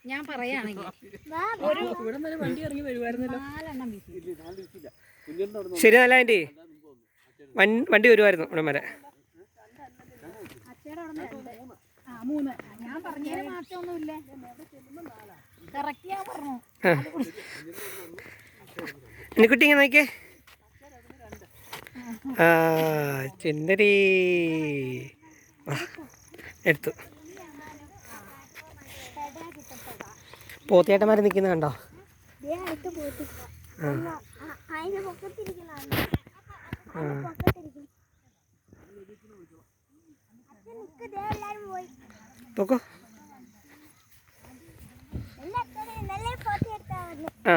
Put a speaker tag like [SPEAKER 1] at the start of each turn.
[SPEAKER 1] ഞാൻ പറയാണെങ്കിൽ
[SPEAKER 2] ശരി നല്ല ആൻറ്റി വണ്ടി വരുമായിരുന്നു ഇവിടെ വരെ.
[SPEAKER 1] ഞാൻ പറഞ്ഞതിന് മാറ്റമൊന്നുമില്ല. കറക്റ്റ് ഞാൻ പറഞ്ഞു.
[SPEAKER 2] കുട്ടി ഇങ്ങനെ നോക്കിയേ. ചിന്തരി എടുത്തു. പോത്തിയേട്ടന്മാർ നിൽക്കുന്ന കണ്ടോ? പോക്കോ. ആ